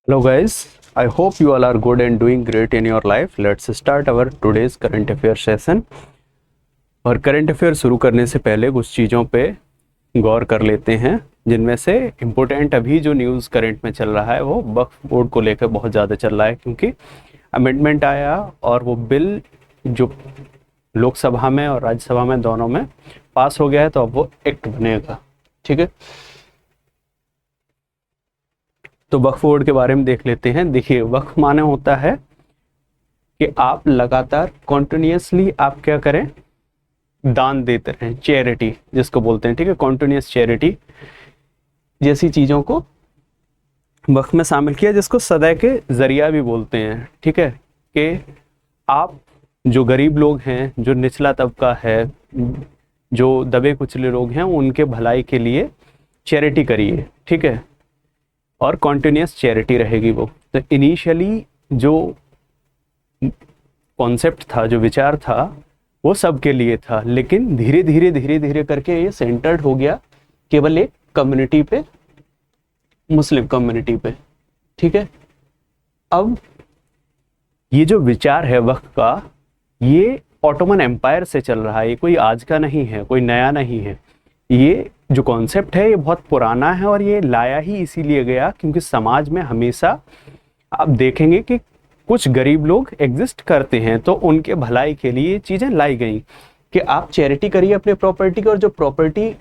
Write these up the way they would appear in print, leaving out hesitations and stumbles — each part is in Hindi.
Hello guys, I hope you all are good and doing great in your life. Let's start our today's current affair session. और करंट अफेयर शुरू करने से पहले कुछ चीज़ों पे गौर कर लेते हैं, जिनमें से इम्पोर्टेंट अभी जो न्यूज़ करंट में चल रहा है वो वक्फ बोर्ड को लेकर बहुत ज़्यादा चल रहा है, क्योंकि अमेंडमेंट आया और वो बिल जो लोकसभा में और राज्यसभा में दोनों में पास हो गया है, तो अब वो एक्ट बनेगा। ठीक है, तो वक्फ बोर्ड के बारे में देख लेते हैं। देखिए, वक्फ माने होता है कि आप लगातार कॉन्टिन्यूसली आप क्या करें, दान देते रहें, चैरिटी जिसको बोलते हैं। ठीक है, कॉन्टिन्यूस चैरिटी जैसी चीज़ों को वक्फ में शामिल किया, जिसको सदा के जरिया भी बोलते हैं। ठीक है, कि आप जो गरीब लोग हैं, जो निचला तबका है, जो दबे कुचले लोग हैं, उनके भलाई के लिए चैरिटी करिए। ठीक है, और कॉन्टिन्यूस चैरिटी रहेगी वो। तो इनिशियली जो कॉन्सेप्ट था, जो विचार था, वो सबके लिए था, लेकिन धीरे धीरे करके ये सेंटर्ड हो गया केवल एक कम्युनिटी पे, मुस्लिम कम्युनिटी पे। ठीक है, अब ये जो विचार है वक्फ का, ये ऑटोमन एम्पायर से चल रहा है, ये कोई आज का नहीं है, कोई नया नहीं है। ये जो कॉन्सेप्ट है ये बहुत पुराना है, और ये लाया ही इसीलिए गया क्योंकि समाज में हमेशा आप देखेंगे कि कुछ गरीब लोग एग्जिस्ट करते हैं, तो उनके भलाई के लिए चीज़ें लाई गई कि आप चैरिटी करिए अपने प्रॉपर्टी की, और जो प्रॉपर्टी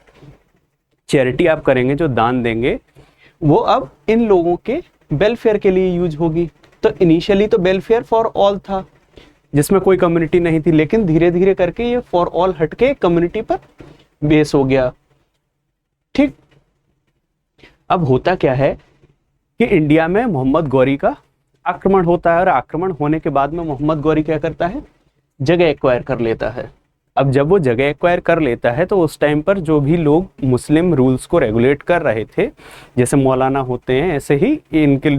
चैरिटी आप करेंगे, जो दान देंगे, वो अब इन लोगों के वेलफेयर के लिए यूज होगी। तो इनिशियली तो वेलफेयर फॉर ऑल था, जिसमें कोई कम्युनिटी नहीं थी, लेकिन धीरे धीरे करके ये फॉर ऑल हटके कम्युनिटी पर बेस हो गया। ठीक, अब होता क्या है कि इंडिया में मोहम्मद गौरी का आक्रमण होता है, और आक्रमण होने के बाद में मोहम्मद गौरी क्या करता है, जगह एक्वायर कर लेता है। अब जब वो जगह एक्वायर कर लेता है, तो उस टाइम पर जो भी लोग मुस्लिम रूल्स को रेगुलेट कर रहे थे, जैसे मौलाना होते हैं, ऐसे ही इनके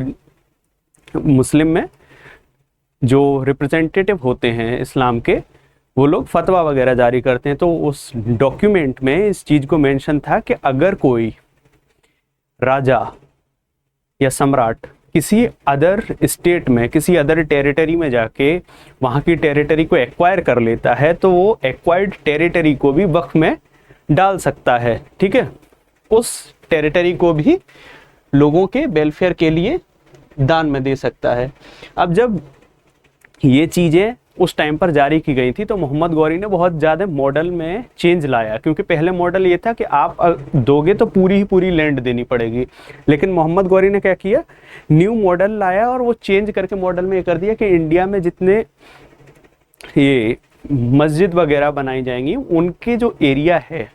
मुस्लिम में जो रिप्रेजेंटेटिव होते हैं इस्लाम के, वो लोग फतवा वगैरह जारी करते हैं। तो उस डॉक्यूमेंट में इस चीज़ को मेंशन था कि अगर कोई राजा या सम्राट किसी अदर स्टेट में, किसी अदर टेरिटरी में जाके वहाँ की टेरिटरी को एक्वायर कर लेता है, तो वो एक्वायर्ड टेरिटरी को भी वक्फ में डाल सकता है। ठीक है, उस टेरिटरी को भी लोगों के वेलफेयर के लिए दान में दे सकता है। अब जब ये चीज़ें उस टाइम पर जारी की गई थी, तो मोहम्मद गौरी ने बहुत ज़्यादा मॉडल में चेंज लाया, क्योंकि पहले मॉडल ये था कि आप दोगे तो पूरी ही पूरी लैंड देनी पड़ेगी, लेकिन मोहम्मद गौरी ने क्या किया, न्यू मॉडल लाया, और वो चेंज करके मॉडल में ये कर दिया कि इंडिया में जितने ये मस्जिद वगैरह बनाई जाएंगी, उनके जो एरिया है,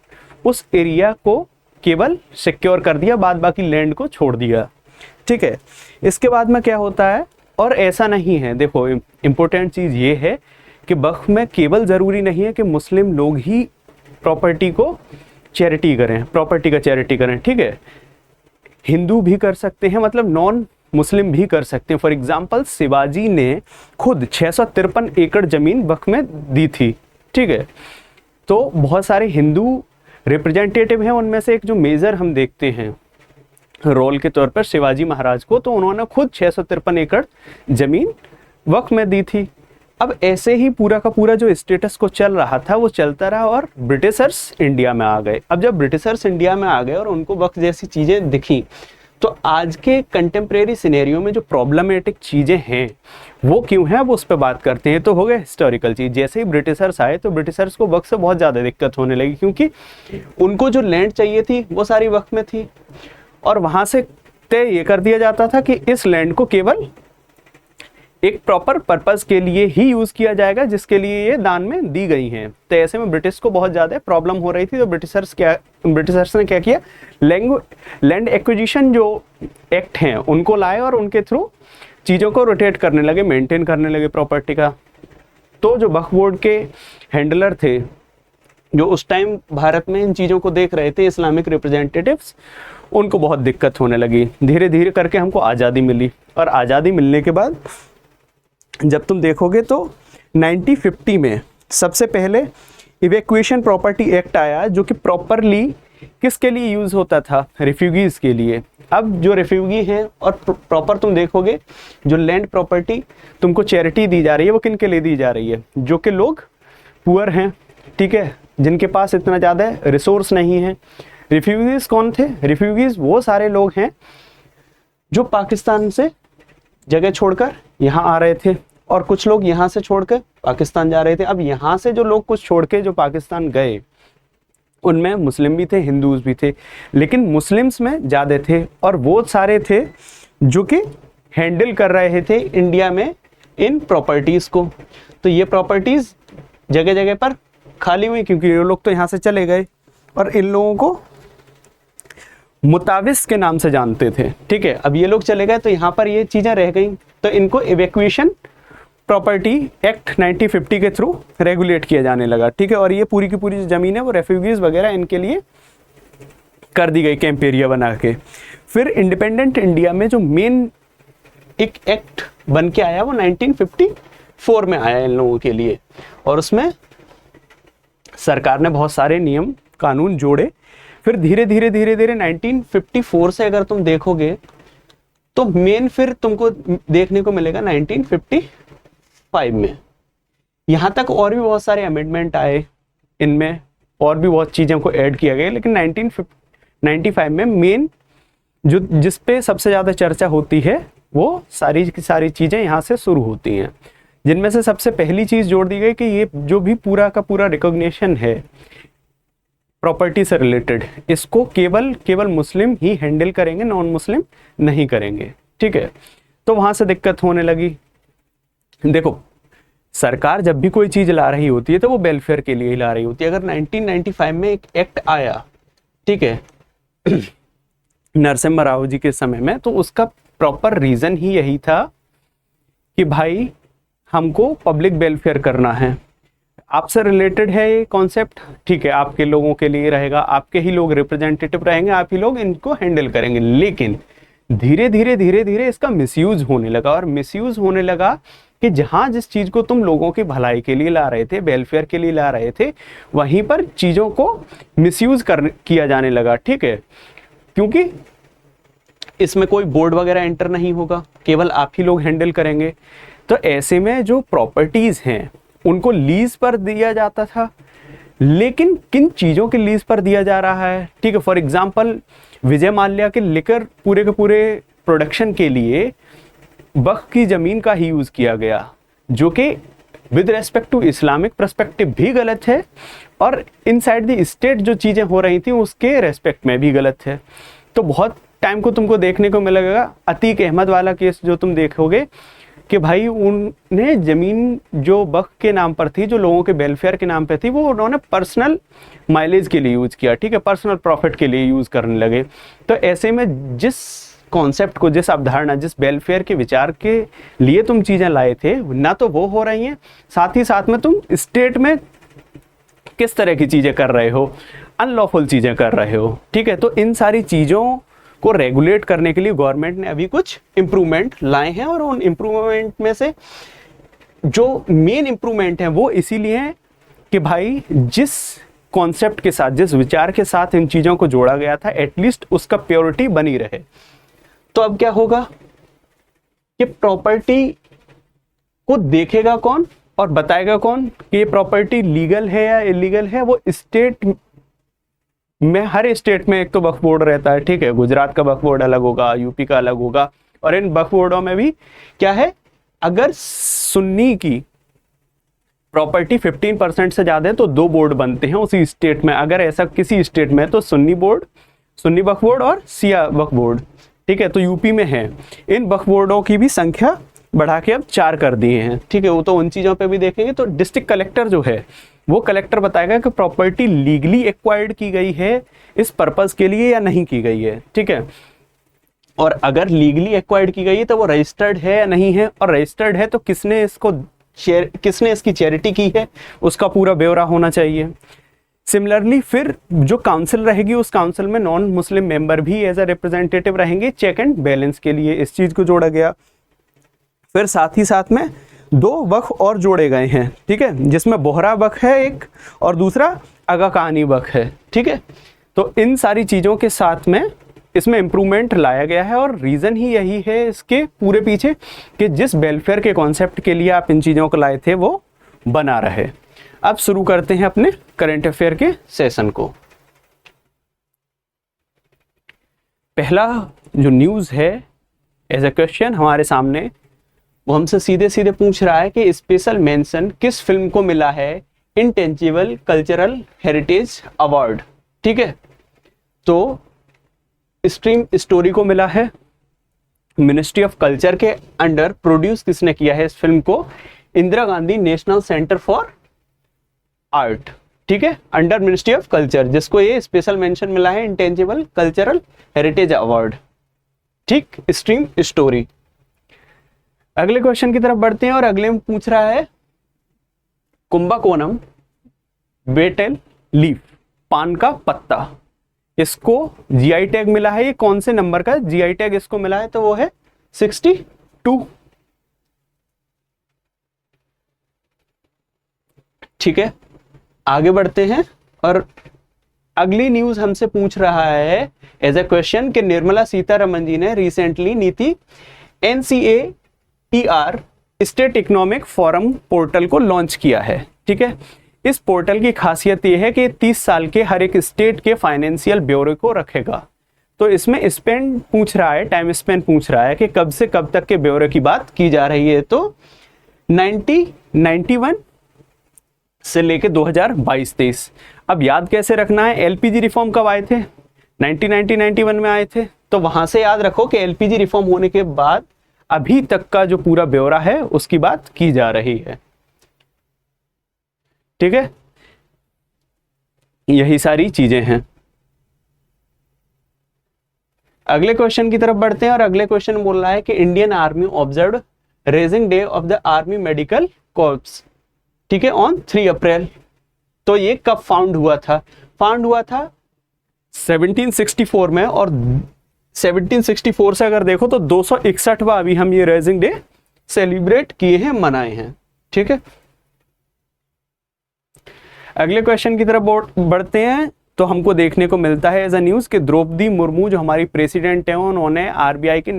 उस एरिया को केवल सिक्योर कर दिया, बाद बाकी लैंड को छोड़ दिया। ठीक है, इसके बाद में क्या होता है, और ऐसा नहीं है, देखो इम्पोर्टेंट चीज़ ये है कि वक्फ में केवल ज़रूरी नहीं है कि मुस्लिम लोग ही प्रॉपर्टी को चैरिटी करें, प्रॉपर्टी का चैरिटी करें। ठीक है, हिंदू भी कर सकते हैं, मतलब नॉन मुस्लिम भी कर सकते हैं। फॉर एग्जांपल, शिवाजी ने खुद 653 एकड़ ज़मीन वक्फ में दी थी। ठीक है, तो बहुत सारे हिंदू रिप्रेजेंटेटिव हैं, उनमें से एक जो मेजर हम देखते हैं रोल के तौर पर शिवाजी महाराज को, तो उन्होंने खुद 653 एकड़ जमीन वक्फ में दी थी। अब ऐसे ही पूरा का पूरा जो स्टेटस को चल रहा था वो चलता रहा, और ब्रिटिशर्स इंडिया में आ गए। अब जब ब्रिटिशर्स इंडिया में आ गए और उनको वक्फ जैसी चीज़ें दिखी, तो आज के कंटेम्प्रेरी सिनेरियो में जो प्रॉब्लमेटिक चीज़ें हैं वो क्यों हैं, अब उस पर बात करते हैं। तो हो गया हिस्टोरिकल चीज़। जैसे ही ब्रिटिशर्स आए, तो ब्रिटिशर्स को वक्फ से बहुत ज़्यादा दिक्कत होने लगी, क्योंकि उनको जो लैंड चाहिए थी वो सारी वक्फ में थी, और वहां से तय ये कर दिया जाता था कि इस लैंड को केवल एक प्रॉपर पर्पस के लिए ही यूज किया जाएगा, जिसके लिए ये दान में दी गई हैं। तो ऐसे में ब्रिटिश को बहुत ज्यादा प्रॉब्लम हो रही थी। तो ब्रिटिशर्स ने क्या किया, लैंड एक्विजिशन जो एक्ट हैं उनको लाए, और उनके थ्रू चीज़ों को रोटेट करने लगे, मेंटेन करने लगे प्रॉपर्टी का। तो जो वक्फ बोर्ड के हैंडलर थे, जो उस टाइम भारत में इन चीज़ों को देख रहे थे, इस्लामिक रिप्रेजेंटेटिव्स, उनको बहुत दिक्कत होने लगी। धीरे धीरे करके हमको आज़ादी मिली, और आज़ादी मिलने के बाद जब तुम देखोगे तो 1950 में सबसे पहले इवैक्यूएशन प्रॉपर्टी एक्ट आया, जो कि प्रॉपरली किसके लिए यूज़ होता था? रिफ्यूजीज़ के लिए। अब जो रिफ्यूजी हैं और प्रॉपर तुम देखोगे जो लैंड प्रॉपर्टी तुमको चैरिटी दी जा रही है वो किन के लिए दी जा रही है? जो कि लोग पुअर हैं, ठीक है, जिनके पास इतना ज़्यादा रिसोर्स नहीं है। रिफ्यूजीज़ कौन थे? रिफ्यूजीज़ वो सारे लोग हैं जो पाकिस्तान से जगह छोड़कर यहाँ आ रहे थे और कुछ लोग यहाँ से छोड़कर पाकिस्तान जा रहे थे। अब यहाँ से जो लोग कुछ छोड़ के जो पाकिस्तान गए उनमें मुस्लिम भी थे, हिंदूज भी थे, लेकिन मुस्लिम्स में ज़्यादा थे और वो सारे थे जो कि हैंडल कर रहे थे इंडिया में इन प्रॉपर्टीज़ को। तो ये प्रॉपर्टीज़ जगह जगह पर खाली हुई क्योंकि ये लोग तो यहाँ से चले गए और इन लोगों को मुताविस के नाम से जानते थे, ठीक है। अब ये लोग चले गए तो यहाँ पर ये चीज़ें रह गई, तो इनको इवैक्यूएशन प्रॉपर्टी एक्ट 1950 के थ्रू रेगुलेट किया जाने लगा, ठीक है। और ये पूरी की पूरी जो ज़मीन है वो रेफ्यूजीज़ वगैरह इनके लिए कर दी गई कैंप एरिया बना के। फिर इंडिपेंडेंट इंडिया में जो मेन एक एक्ट बन के आया वो 1954 में आया इन लोगों के लिए और उसमें सरकार ने बहुत सारे नियम कानून जोड़े। फिर धीरे धीरे 1954 से अगर तुम देखोगे तो मेन फिर तुमको देखने को मिलेगा 1955 में। यहाँ तक और भी बहुत सारे अमेंडमेंट आए, इनमें और भी बहुत चीज़ों को ऐड किया गया, लेकिन 1995 में मेन जो जिस पे सबसे ज़्यादा चर्चा होती है वो सारी की सारी चीज़ें यहाँ से शुरू होती हैं, जिनमें से सबसे पहली चीज़ जोड़ दी गई कि ये जो भी पूरा का पूरा रिकॉग्निशन है प्रॉपर्टी से रिलेटेड, इसको केवल मुस्लिम ही हैंडल करेंगे, नॉन मुस्लिम नहीं करेंगे, ठीक है। तो वहाँ से दिक्कत होने लगी। देखो, सरकार जब भी कोई चीज़ ला रही होती है तो वो वेलफेयर के लिए ही ला रही होती है। अगर 1995 में एक एक्ट आया, ठीक है, नरसिम्हा राव जी के समय में, तो उसका प्रॉपर रीज़न ही यही था कि भाई हमको पब्लिक वेलफेयर करना है, आपसे रिलेटेड है ये कॉन्सेप्ट, ठीक है, आपके लोगों के लिए रहेगा, आपके ही लोग रिप्रेजेंटेटिव रहेंगे, आप ही लोग इनको हैंडल करेंगे। लेकिन धीरे धीरे इसका मिसयूज होने लगा और मिसयूज होने लगा कि जहाँ जिस चीज़ को तुम लोगों की भलाई के लिए ला रहे थे, वेलफेयर के लिए ला रहे थे, वहीं पर चीज़ों को मिसयूज किया जाने लगा, ठीक है। क्योंकि इसमें कोई बोर्ड वगैरह एंटर नहीं होगा, केवल आप ही लोग हैंडल करेंगे। तो ऐसे में जो प्रॉपर्टीज़ हैं उनको लीज पर दिया जाता था, लेकिन किन चीज़ों के लीज पर दिया जा रहा है, ठीक है। फॉर एग्जांपल विजय माल्या के लिकर पूरे के पूरे प्रोडक्शन के लिए वक्फ की ज़मीन का ही यूज़ किया गया, जो कि with respect to Islamic perspective भी गलत है और इनसाइड द स्टेट जो चीज़ें हो रही थी उसके रेस्पेक्ट में भी गलत है। तो बहुत टाइम को तुमको देखने को मिलेगा, अतीक अहमद वाला केस जो तुम देखोगे कि भाई उन्हें ज़मीन जो वक्फ के नाम पर थी, जो लोगों के वेलफेयर के नाम पे थी, वो उन्होंने पर्सनल माइलेज के लिए यूज़ किया, ठीक है, पर्सनल प्रॉफिट के लिए यूज़ करने लगे। तो ऐसे में जिस कॉन्सेप्ट को, जिस अवधारणा, जिस वेलफेयर के विचार के लिए तुम चीज़ें लाए थे, ना तो वो हो रही हैं, साथ ही साथ में तुम स्टेट में किस तरह की चीज़ें कर रहे हो, अनलॉफुल चीज़ें कर रहे हो, ठीक है। तो इन सारी चीज़ों को रेगुलेट करने के लिए गवर्नमेंट ने अभी कुछ इम्प्रूवमेंट लाए हैं और उन इम्प्रूवमेंट में से जो मेन इम्प्रूवमेंट हैं वो इसीलिए हैं कि भाई जिस कॉन्सेप्ट के साथ, जिस विचार के साथ इन चीज़ों को जोड़ा गया था, एटलीस्ट उसका प्योरिटी बनी रहे। तो अब क्या होगा कि प्रॉपर्टी को देखेगा कौन और बताएगा कौन कि ये प्रॉपर्टी लीगल है या इलीगल है? वो स्टेट में, हर स्टेट में एक तो वक्फ बोर्ड रहता है, ठीक है। गुजरात का वक्फ बोर्ड अलग होगा, यूपी का अलग होगा, और इन वक्फ बोर्डों में भी क्या है, अगर सुन्नी की प्रॉपर्टी 15% से ज़्यादा है तो 2 बोर्ड बनते हैं उसी स्टेट में। अगर ऐसा किसी स्टेट में तो सुन्नी वक्फ बोर्ड और सिया वक्फ बोर्ड, ठीक है। तो यूपी में है। इन वक्फ बोर्डों की भी संख्या बढ़ा के अब 4 कर दिए हैं, ठीक है। वो तो उन चीज़ों पे भी देखेंगे। तो डिस्ट्रिक्ट कलेक्टर जो है वो कलेक्टर बताएगा कि प्रॉपर्टी लीगली एक्वायर्ड की गई है इस पर्पस के लिए या नहीं की गई है, ठीक है। और अगर लीगली एक्वायर्ड की गई है तो वो रजिस्टर्ड है या नहीं है, और रजिस्टर्ड है तो किसने इसकी चैरिटी की है, उसका पूरा ब्यौरा होना चाहिए। सिमिलरली फिर जो काउंसिल रहेगी, उस काउंसिल में नॉन मुस्लिम मेंबर भी एज अ रिप्रेजेंटेटिव रहेंगे, चेक एंड बैलेंस के लिए इस चीज़ को जोड़ा गया। फिर साथ ही साथ में 2 वक्फ और जोड़े गए हैं, ठीक है, जिसमें बोहरा वक्फ है एक और दूसरा आगा कहानी वक्फ है, ठीक है। तो इन सारी चीज़ों के साथ में इसमें इम्प्रूवमेंट लाया गया है और रीज़न ही यही है इसके पूरे पीछे कि जिस वेलफेयर के कॉन्सेप्ट के लिए आप इन चीज़ों को लाए थे वो बना रहे। अब शुरू करते हैं अपने करंट अफेयर के सेशन को। पहला जो न्यूज़ है एज अ क्वेश्चन हमारे सामने, वो हमसे सीधे सीधे पूछ रहा है कि स्पेशल मेंशन किस फिल्म को मिला है इंटेंजिबल कल्चरल हेरिटेज अवार्ड। ठीक है, तो स्ट्रीम स्टोरी को मिला है। मिनिस्ट्री ऑफ कल्चर के अंडर प्रोड्यूस किसने किया है इस फिल्म को? Indira Gandhi national centre for art. ठीक है, अंडर मिनिस्ट्री ऑफ कल्चर, जिसको ये स्पेशल मेंशन मिला है इंटेंजिबल कल्चरल हेरिटेज अवार्ड। ठीक, स्ट्रीम स्टोरी। अगले क्वेश्चन की तरफ बढ़ते हैं और अगले में पूछ रहा है कुंभकोणम बेटेल लीफ, पान का पत्ता, इसको जीआई टैग मिला है। ये कौन से नंबर का जीआई टैग इसको मिला है? तो वो है 62। ठीक है, आगे बढ़ते हैं और अगली न्यूज हमसे पूछ रहा है एज ए क्वेश्चन कि निर्मला सीतारमण जी ने रिसेंटली नीति NCAER state economic forum portal को लॉन्च किया है। ठीक है, इस पोर्टल की खासियत यह है कि 30 साल के हर एक स्टेट के फाइनेंशियल ब्यूरो को रखेगा। तो इसमें स्पेंड पूछ रहा है, टाइम स्पेंड पूछ रहा है कि कब से कब तक के ब्यूरो की बात की जा रही है। तो 1991 से लेके 2022-23। अब याद कैसे रखना है? एलपीजी रिफॉर्म कब आए थे? 1991 में आए थे। तो वहां से याद रखो कि एलपीजी रिफॉर्म होने के बाद अभी तक का जो पूरा ब्यौरा है उसकी बात की जा रही है। ठीक है, यही सारी चीजें हैं। अगले क्वेश्चन की तरफ बढ़ते हैं और अगले क्वेश्चन बोल रहा है कि Indian army observe raising day of the army medical corps. ठीक है, ऑन 3 अप्रैल। तो ये कब फाउंड हुआ था? फाउंड हुआ था 1764 में, और 1764 से अगर देखो तो 261वां अभी हम ये रेजिंग डे सेलिब्रेट किए हैं, मनाए हैं। ठीक है, अगले क्वेश्चन की तरफ बढ़ते हैं तो हमको देखने को मिलता है एज अ न्यूज कि द्रौपदी मुर्मू जो हमारी प्रेसिडेंट है उन्होंने आरबीआई के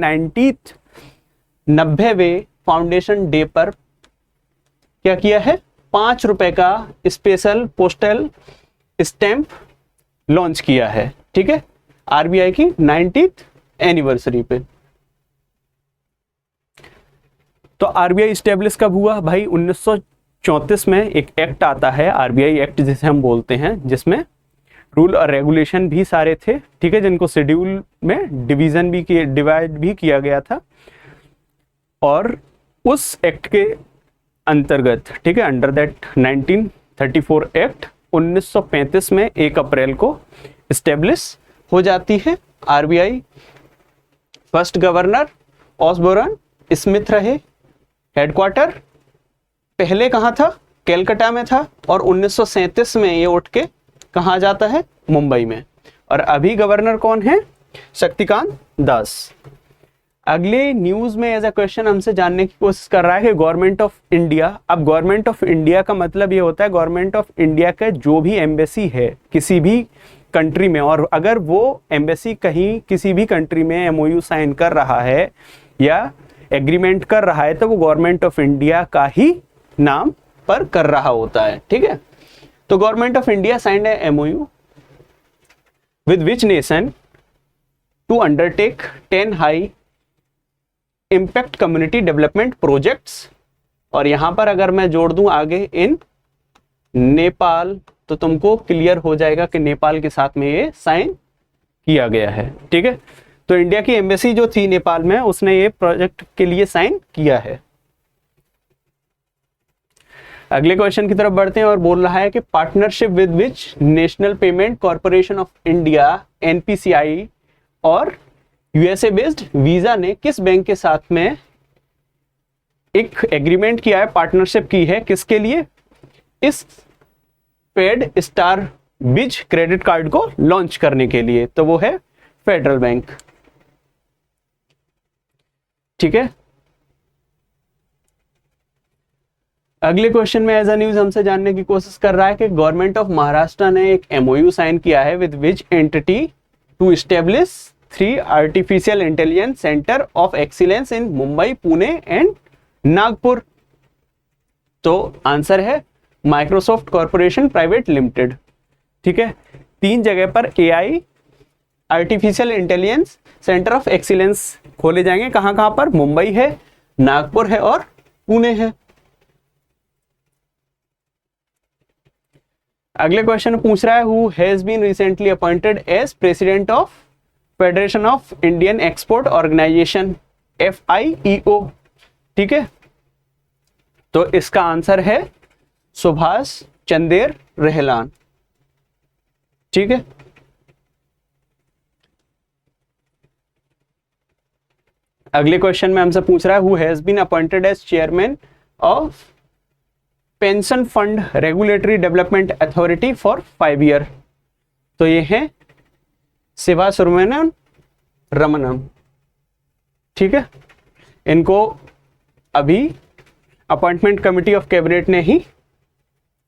90वें फाउंडेशन डे पर क्या किया है? 5 रुपए का स्पेशल पोस्टल स्टैंप लॉन्च किया है। ठीक है, आरबीआई की 90th एनिवर्सरी पे। तो आरबीआई स्टेब्लिश कब हुआ भाई? 1934 में एक एक्ट आता है, आरबीआई एक्ट जिसे हम बोलते हैं, जिसमें रूल और रेगुलेशन भी सारे थे। ठीक है, जिनको शेड्यूल में डिवाइड भी किया गया था। और उस एक्ट के अंतर्गत, ठीक है, अंडर दैट 1934 एक्ट 1935 में 1 अप्रैल को स्टेब्लिश हो जाती है RBI. First governor Osborne Smith रहे। हेडक्वार्टर पहले कहाँ था? कैलकाटा में था, और 1937 में ये उठ के कहाँ जाता है? मुंबई में। और अभी गवर्नर कौन है? शक्तिकांत दास। अगले न्यूज में एज अ क्वेश्चन हमसे जानने की कोशिश कर रहा है कि गवर्नमेंट ऑफ इंडिया। अब गवर्नमेंट ऑफ इंडिया का मतलब ये होता है गवर्नमेंट ऑफ इंडिया का जो भी एम्बेसी है किसी भी कंट्री में, और अगर वो एम्बेसी कहीं किसी भी कंट्री में एमओयू साइन कर रहा है या एग्रीमेंट कर रहा है तो वो गवर्नमेंट ऑफ इंडिया का ही नाम पर कर रहा होता है। ठीक है, तो government of India signed a MOU with which nation to undertake 10 high impact community development projects. और यहां पर अगर मैं जोड़ दूं आगे इन नेपाल, तो तुमको क्लियर हो जाएगा कि नेपाल के साथ में ये साइन किया गया है। ठीक है, तो इंडिया की एम्बेसी जो थी नेपाल में, उसने ये प्रोजेक्ट के लिए साइन किया है। अगले क्वेश्चन की तरफ बढ़ते हैं और बोल रहा है कि partnership with which national payment corporation of India NPCI और यूएसए बेस्ड वीजा ने किस बैंक के साथ में एक एग्रीमेंट किया है, पार्टनरशिप की है, किसके लिए? इस पेड स्टार बिज क्रेडिट कार्ड को लॉन्च करने के लिए। तो वो है फेडरल बैंक। ठीक है, अगले क्वेश्चन में एज अ न्यूज हमसे जानने की कोशिश कर रहा है कि गवर्नमेंट ऑफ महाराष्ट्र ने एक एमओयू साइन किया है with which entity to establish 3 artificial intelligence centre of excellence in Mumbai, Pune and Nagpur. तो आंसर है माइक्रोसॉफ्ट कॉर्पोरेशन प्राइवेट लिमिटेड। ठीक है, 3 जगह पर AI artificial intelligence centre of excellence खोले जाएंगे। कहां कहां पर? मुंबई है, नागपुर है और पुणे है। अगले क्वेश्चन पूछ रहा है who has been recently appointed as president of Federation of Indian Export Organisation FIEO। ठीक है, तो इसका आंसर है सुभाष चंदेर रहलान। ठीक है, अगले क्वेश्चन में हमसे पूछ रहा है who has been appointed as chairman of pension fund regulatory development authority for 5 year. तो ये है शिवा सुब्रमण्यम रमनम। ठीक है, इनको अभी अपॉइंटमेंट कमिटी ऑफ कैबिनेट ने ही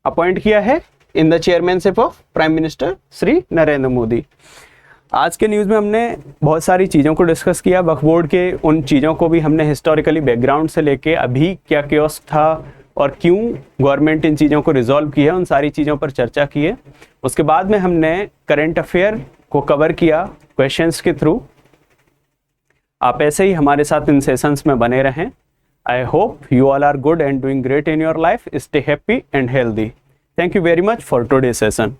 अपॉइंट किया है in the chairmanship of prime minister Shri Narendra Modi. आज के न्यूज़ में हमने बहुत सारी चीज़ों को डिस्कस किया। वक्फ बोर्ड के उन चीज़ों को भी हमने हिस्टोरिकली बैकग्राउंड से लेके अभी क्या केओस था और क्यों गवर्नमेंट इन चीज़ों को रिजॉल्व की है, उन सारी चीज़ों पर चर्चा की है। उसके बाद में हमने करंट अफेयर को कवर किया क्वेश्चंस के थ्रू। आप ऐसे ही हमारे साथ इन सेशंस में बने रहें। I hope you all are good and doing great in your life. Stay happy and healthy. Thank you very much for today session.